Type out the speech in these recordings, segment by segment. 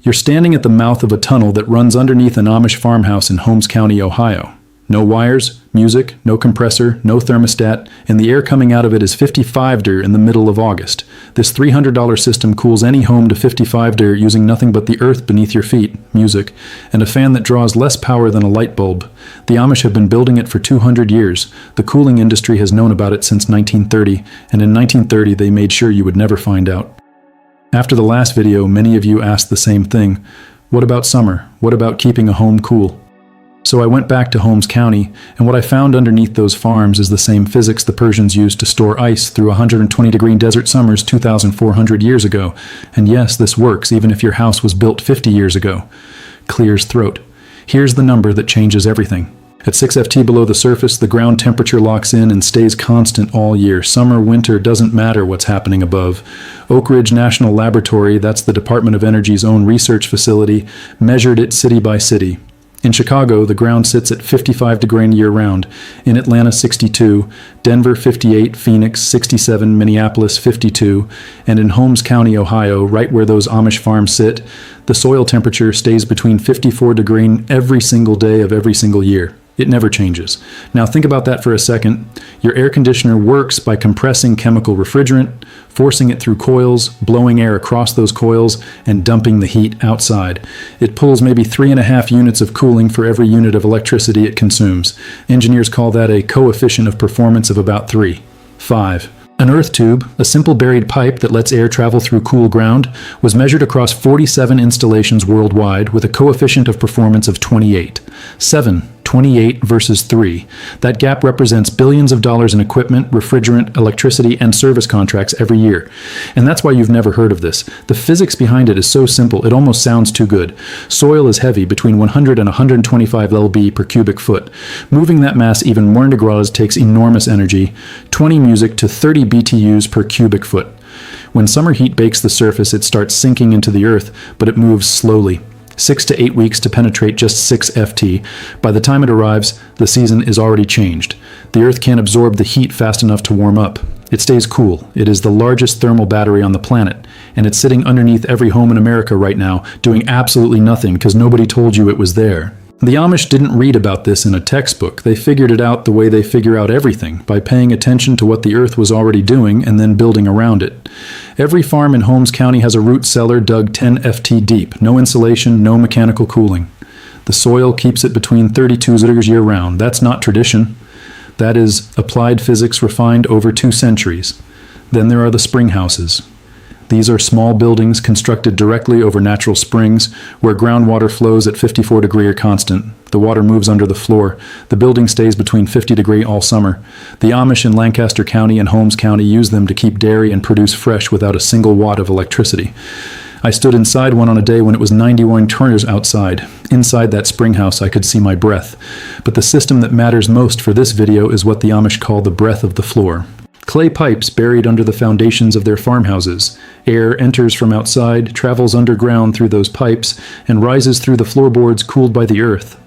You're standing at the mouth of a tunnel that runs underneath an Amish farmhouse in Holmes County, Ohio. No wires, music, no compressor, no thermostat, and the air coming out of it is 55° in the middle of August. This $300 system cools any home to 55° using nothing but the earth beneath your feet, music, and a fan that draws less power than a light bulb. The Amish have been building it for 200 years. The cooling industry has known about it since 1930, and in 1930 they made sure you would never find out. After the last video, many of you asked the same thing. What about summer? What about keeping a home cool? So I went back to Holmes County, and what I found underneath those farms is the same physics the Persians used to store ice through 120-degree desert summers 2,400 years ago. And yes, this works even if your house was built 50 years ago. Clear's throat. Here's the number that changes everything. At 6 FT below the surface, the ground temperature locks in and stays constant all year. Summer, winter, doesn't matter what's happening above. Oak Ridge National Laboratory, that's the Department of Energy's own research facility, measured it city by city. In Chicago, the ground sits at 55° year-round. In Atlanta, 62, Denver, 58, Phoenix, 67, Minneapolis, 52, and in Holmes County, Ohio, right where those Amish farms sit, the soil temperature stays between 54° every single day of every single year. It never changes. Now think about that for a second. Your air conditioner works by compressing chemical refrigerant, forcing it through coils, blowing air across those coils, and dumping the heat outside. It pulls maybe 3.5 units of cooling for every unit of electricity it consumes. Engineers call that a coefficient of performance of about 3. 5. An earth tube, a simple buried pipe that lets air travel through cool ground, was measured across 47 installations worldwide with a coefficient of performance of 28. 7. 28 versus 3. That gap represents billions of dollars in equipment, refrigerant, electricity, and service contracts every year. And that's why you've never heard of this. The physics behind it is so simple, it almost sounds too good. Soil is heavy, between 100 and 125 lb per cubic foot. Moving that mass even more degrees takes enormous energy, 20 music to 30 BTUs per cubic foot. When summer heat bakes the surface, it starts sinking into the earth, but it moves slowly. 6 to 8 weeks to penetrate just 6 FT. By the time it arrives, the season is already changed. The Earth can't absorb the heat fast enough to warm up. It stays cool. It is the largest thermal battery on the planet, and it's sitting underneath every home in America right now, doing absolutely nothing because nobody told you it was there. The Amish didn't read about this in a textbook. They figured it out the way they figure out everything, by paying attention to what the Earth was already doing and then building around it. Every farm in Holmes County has a root cellar dug 10 FT deep. No insulation, no mechanical cooling. The soil keeps it between 32 year-round. That's not tradition. That is applied physics refined over 2 centuries. Then there are the spring houses. These are small buildings constructed directly over natural springs, where groundwater flows at 54° or constant. The water moves under the floor. The building stays between 50° all summer. The Amish in Lancaster County and Holmes County use them to keep dairy and produce fresh without a single watt of electricity. I stood inside one on a day when it was 91 degrees outside. Inside that spring house, I could see my breath. But the system that matters most for this video is what the Amish call the breath of the floor. Clay pipes buried under the foundations of their farmhouses. Air enters from outside, travels underground through those pipes, and rises through the floorboards cooled by the earth.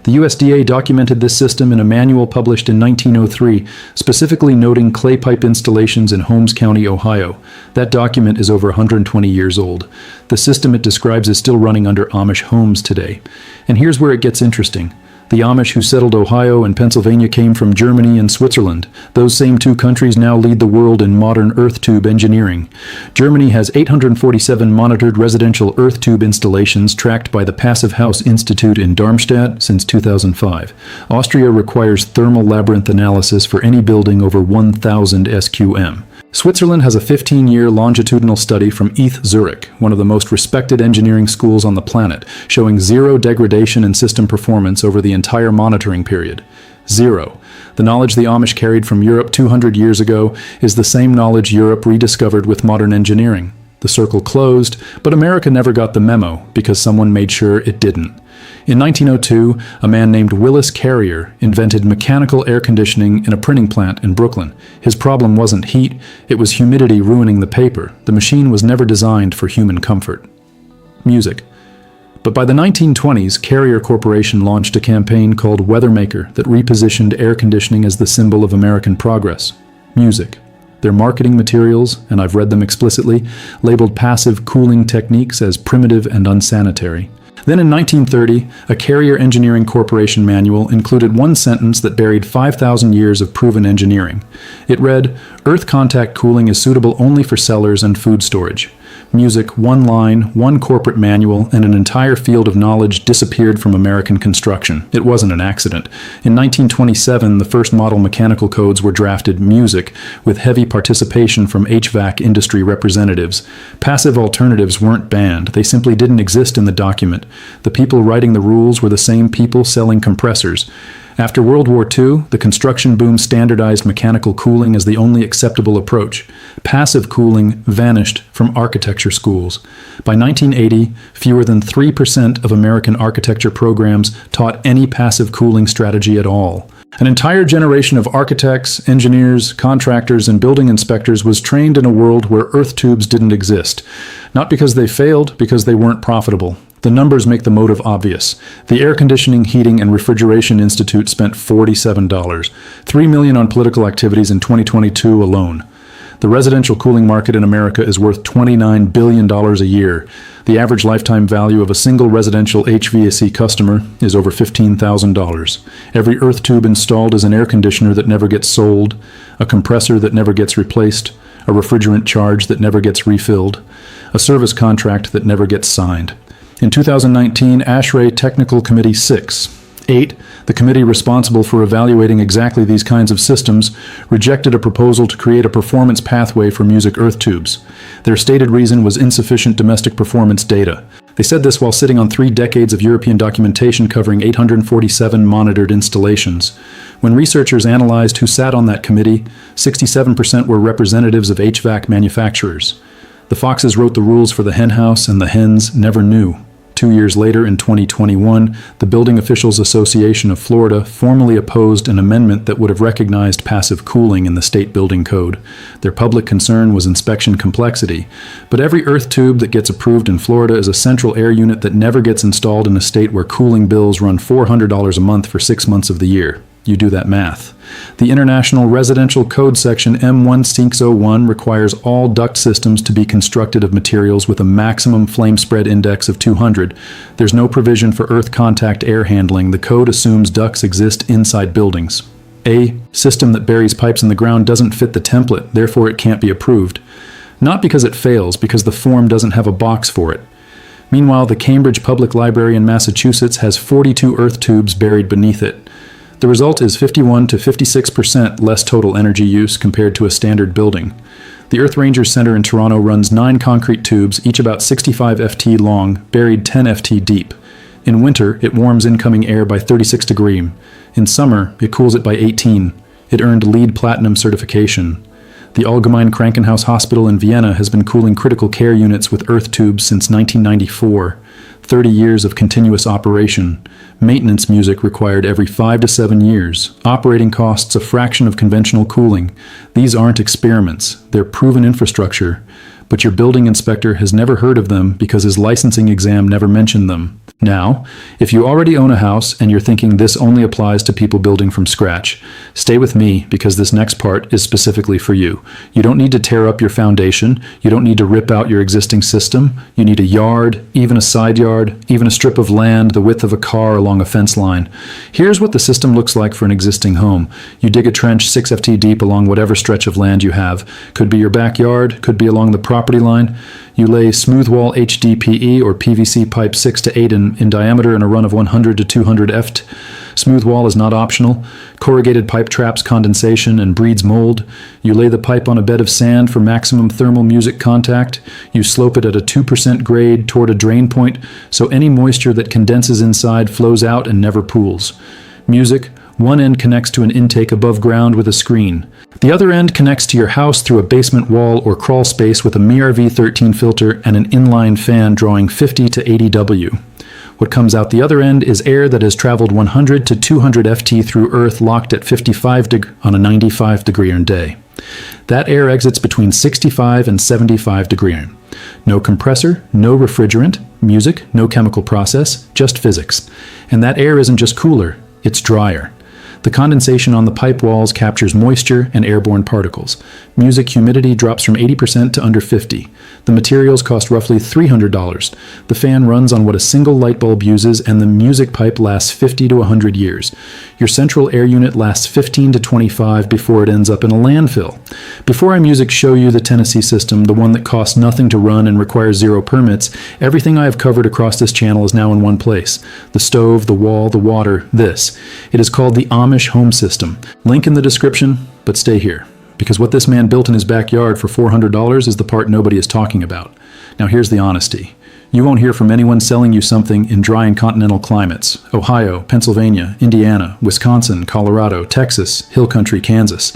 The USDA documented this system in a manual published in 1903, specifically noting clay pipe installations in Holmes County, Ohio. That document is over 120 years old. The system it describes is still running under Amish homes today. And here's where it gets interesting. The Amish who settled Ohio and Pennsylvania came from Germany and Switzerland. Those same 2 countries now lead the world in modern earth tube engineering. Germany has 847 monitored residential earth tube installations tracked by the Passive House Institute in Darmstadt since 2005. Austria requires thermal labyrinth analysis for any building over 1,000 SQM. Switzerland has a 15-year longitudinal study from ETH Zurich, one of the most respected engineering schools on the planet, showing 0 degradation in system performance over the entire monitoring period. 0. The knowledge the Amish carried from Europe 200 years ago is the same knowledge Europe rediscovered with modern engineering. The circle closed, but America never got the memo because someone made sure it didn't. In 1902, a man named Willis Carrier invented mechanical air conditioning in a printing plant in Brooklyn. His problem wasn't heat, it was humidity ruining the paper. The machine was never designed for human comfort. Music. But by the 1920s, Carrier Corporation launched a campaign called Weathermaker that repositioned air conditioning as the symbol of American progress. Music. Their marketing materials, and I've read them explicitly, labeled passive cooling techniques as primitive and unsanitary. Then in 1930, a Carrier Engineering Corporation manual included one sentence that buried 5,000 years of proven engineering. It read, "Earth contact cooling is suitable only for cellars and food storage." Music, one line, one corporate manual, and an entire field of knowledge disappeared from American construction. It wasn't an accident. In 1927, the first model mechanical codes were drafted music, with heavy participation from HVAC industry representatives. Passive alternatives weren't banned. They simply didn't exist in the document. The people writing the rules were the same people selling compressors. After World War II, the construction boom standardized mechanical cooling as the only acceptable approach. Passive cooling vanished from architecture schools. By 1980, fewer than 3% of American architecture programs taught any passive cooling strategy at all. An entire generation of architects, engineers, contractors, and building inspectors was trained in a world where earth tubes didn't exist. Not because they failed, because they weren't profitable. The numbers make the motive obvious. The Air Conditioning, Heating, and Refrigeration Institute spent $47, $3 million on political activities in 2022 alone. The residential cooling market in America is worth $29 billion a year. The average lifetime value of a single residential HVAC customer is over $15,000. Every earth tube installed is an air conditioner that never gets sold, a compressor that never gets replaced, a refrigerant charge that never gets refilled, a service contract that never gets signed. In 2019, ASHRAE Technical Committee 8, the committee responsible for evaluating exactly these kinds of systems, rejected a proposal to create a performance pathway for music earth tubes. Their stated reason was insufficient domestic performance data. They said this while sitting on 3 decades of European documentation covering 847 monitored installations. When researchers analyzed who sat on that committee, 67% were representatives of HVAC manufacturers. The foxes wrote the rules for the hen house, and the hens never knew. 2 years later, in 2021, the Building Officials Association of Florida formally opposed an amendment that would have recognized passive cooling in the state building code. Their public concern was inspection complexity. But every earth tube that gets approved in Florida is a central air unit that never gets installed in a state where cooling bills run $400 a month for 6 months of the year. You do that math. The International Residential Code Section M1601 requires all duct systems to be constructed of materials with a maximum flame spread index of 200. There's no provision for earth contact air handling. The code assumes ducts exist inside buildings. A system that buries pipes in the ground doesn't fit the template, therefore it can't be approved. Not because it fails, because the form doesn't have a box for it. Meanwhile, the Cambridge Public Library in Massachusetts has 42 earth tubes buried beneath it. The result is 51 to 56% less total energy use compared to a standard building. The Earth Rangers Center in Toronto runs 9 concrete tubes, each about 65 ft long, buried 10 ft deep. In winter, it warms incoming air by 36 degrees. In summer, it cools it by 18. It earned LEED Platinum certification. The Allgemeine Krankenhaus Hospital in Vienna has been cooling critical care units with earth tubes since 1994. 30 years of continuous operation. Maintenance music required every 5 to 7 years. Operating costs a fraction of conventional cooling. These aren't experiments. They're proven infrastructure. But your building inspector has never heard of them because his licensing exam never mentioned them. Now, if you already own a house and you're thinking this only applies to people building from scratch, stay with me because this next part is specifically for you. You don't need to tear up your foundation. You don't need to rip out your existing system. You need a yard, even a side yard, even a strip of land the width of a car along a fence line. Here's what the system looks like for an existing home. You dig a trench 6 ft deep along whatever stretch of land you have. Could be your backyard, could be along the property line. You lay smooth wall HDPE or PVC pipe 6 to 8 in diameter in a run of 100 to 200 ft. Smooth wall is not optional. Corrugated pipe traps condensation and breeds mold. You lay the pipe on a bed of sand for maximum thermal music contact. You slope it at a 2% grade toward a drain point so any moisture that condenses inside flows out and never pools. Music, one end connects to an intake above ground with a screen. The other end connects to your house through a basement wall or crawl space with a MIRV13 filter and an inline fan drawing 50 to 80 W. What comes out the other end is air that has traveled 100 to 200 ft through Earth locked at 55 on a 95 degree day. That air exits between 65 and 75 degrees. No compressor, no refrigerant, music, no chemical process, just physics. And that air isn't just cooler, it's drier. The condensation on the pipe walls captures moisture and airborne particles. Music humidity drops from 80% to under 50. The materials cost roughly $300. The fan runs on what a single light bulb uses, and the music pipe lasts 50 to 100 years. Your central air unit lasts 15 to 25 before it ends up in a landfill. Before I music show you the Tennessee system, the one that costs nothing to run and requires 0 permits, everything I have covered across this channel is now in one place. The stove, the wall, the water, this. It is called the Amish home system. Link in the description, but stay here, because what this man built in his backyard for $400 is the part nobody is talking about. Now here's the honesty. You won't hear from anyone selling you something in dry and continental climates: Ohio, Pennsylvania, Indiana, Wisconsin, Colorado, Texas, Hill Country, Kansas.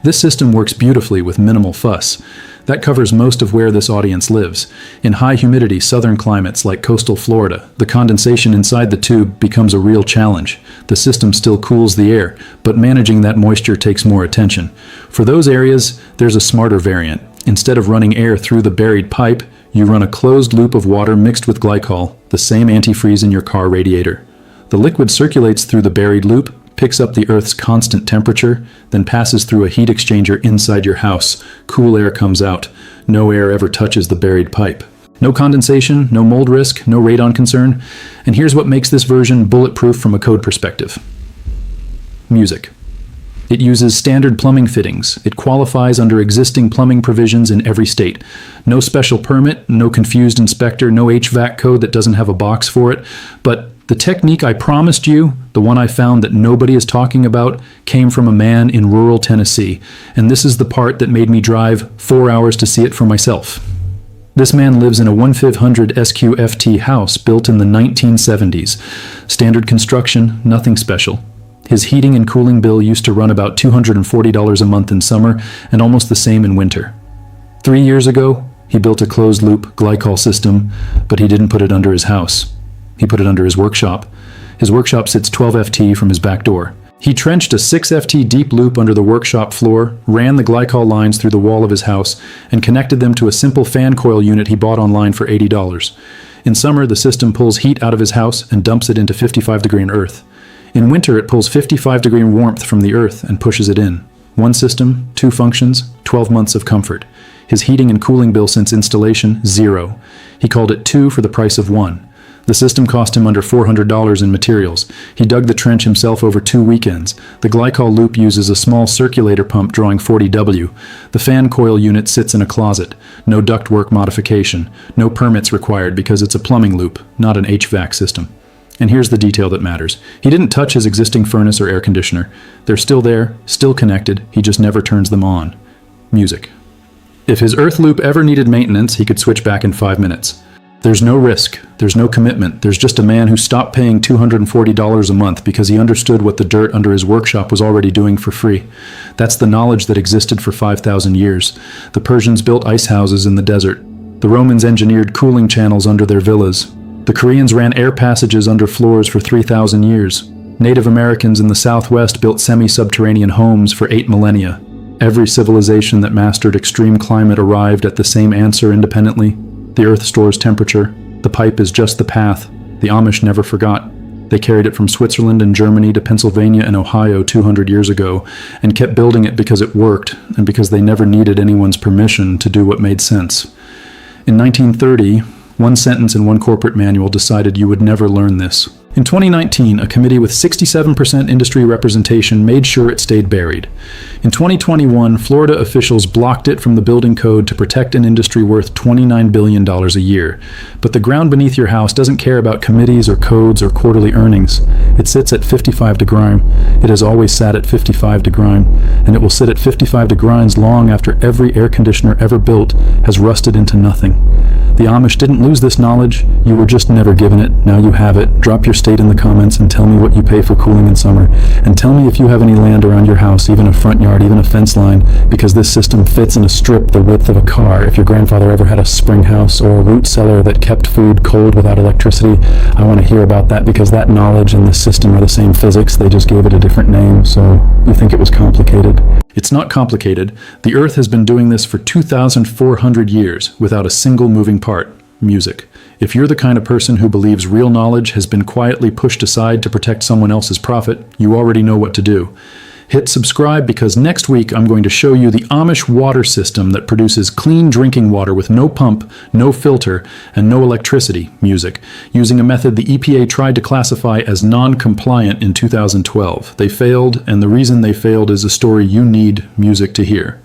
This system works beautifully with minimal fuss. That covers most of where this audience lives. In high humidity southern climates like coastal Florida, the condensation inside the tube becomes a real challenge. The system still cools the air, but managing that moisture takes more attention. For those areas, there's a smarter variant. Instead of running air through the buried pipe, you run a closed loop of water mixed with glycol, the same antifreeze in your car radiator. The liquid circulates through the buried loop, picks up the Earth's constant temperature, then passes through a heat exchanger inside your house. Cool air comes out. No air ever touches the buried pipe. No condensation, no mold risk, no radon concern. And here's what makes this version bulletproof from a code perspective. Music. It uses standard plumbing fittings. It qualifies under existing plumbing provisions in every state. No special permit, no confused inspector, no HVAC code that doesn't have a box for it. But the technique I promised you, the one I found that nobody is talking about, came from a man in rural Tennessee. And this is the part that made me drive 4 hours to see it for myself. This man lives in a 1500 SQFT house built in the 1970s. Standard construction, nothing special. His heating and cooling bill used to run about $240 a month in summer and almost the same in winter. 3 years ago, he built a closed-loop glycol system, but he didn't put it under his house. He put it under his workshop. His workshop sits 12 FT from his back door. He trenched a 6 FT deep loop under the workshop floor, ran the glycol lines through the wall of his house, and connected them to a simple fan coil unit he bought online for $80. In summer, the system pulls heat out of his house and dumps it into 55-degree earth. In winter, it pulls 55-degree warmth from the earth and pushes it in. One system, 2 functions, 12 months of comfort. His heating and cooling bill since installation, 0. He called it 2 for the price of 1. The system cost him under $400 in materials. He dug the trench himself over 2 weekends. The glycol loop uses a small circulator pump drawing 40 W. The fan coil unit sits in a closet. No ductwork modification. No permits required because it's a plumbing loop, not an HVAC system. And here's the detail that matters. He didn't touch his existing furnace or air conditioner. They're still there, still connected. He just never turns them on. Music. If his earth loop ever needed maintenance, he could switch back in 5 minutes. There's no risk. There's no commitment. There's just a man who stopped paying $240 a month because he understood what the dirt under his workshop was already doing for free. That's the knowledge that existed for 5,000 years. The Persians built ice houses in the desert. The Romans engineered cooling channels under their villas. The Koreans ran air passages under floors for 3,000 years. Native Americans in the Southwest built semi-subterranean homes for 8 millennia. Every civilization that mastered extreme climate arrived at the same answer independently. The earth stores temperature. The pipe is just the path. The Amish never forgot. They carried it from Switzerland and Germany to Pennsylvania and Ohio 200 years ago, and kept building it because it worked, and because they never needed anyone's permission to do what made sense. In 1930, one sentence in one corporate manual decided you would never learn this. In 2019, a committee with 67% industry representation made sure it stayed buried. In 2021, Florida officials blocked it from the building code to protect an industry worth $29 billion a year. But the ground beneath your house doesn't care about committees or codes or quarterly earnings. It sits at 55 degree. It has always sat at 55 degree, and it will sit at 55 degrees long after every air conditioner ever built has rusted into nothing. The Amish didn't lose this knowledge. You were just never given it. Now you have it. Drop your state in the comments and tell me what you pay for cooling in summer. And tell me if you have any land around your house, even a front yard, even a fence line, because this system fits in a strip the width of a car. If your grandfather ever had a spring house or a root cellar that kept food cold without electricity, I want to hear about that, because that knowledge and this system are the same physics. They just gave it a different name. So you think it was complicated? It's not complicated. The Earth has been doing this for 2,400 years without a single moving part. music. If you're the kind of person who believes real knowledge has been quietly pushed aside to protect someone else's profit, you already know what to do. Hit subscribe because next week I'm going to show you the Amish water system that produces clean drinking water with no pump, no filter, and no electricity music, using a method the EPA tried to classify as non-compliant in 2012. They failed, and the reason they failed is a story you need music to hear.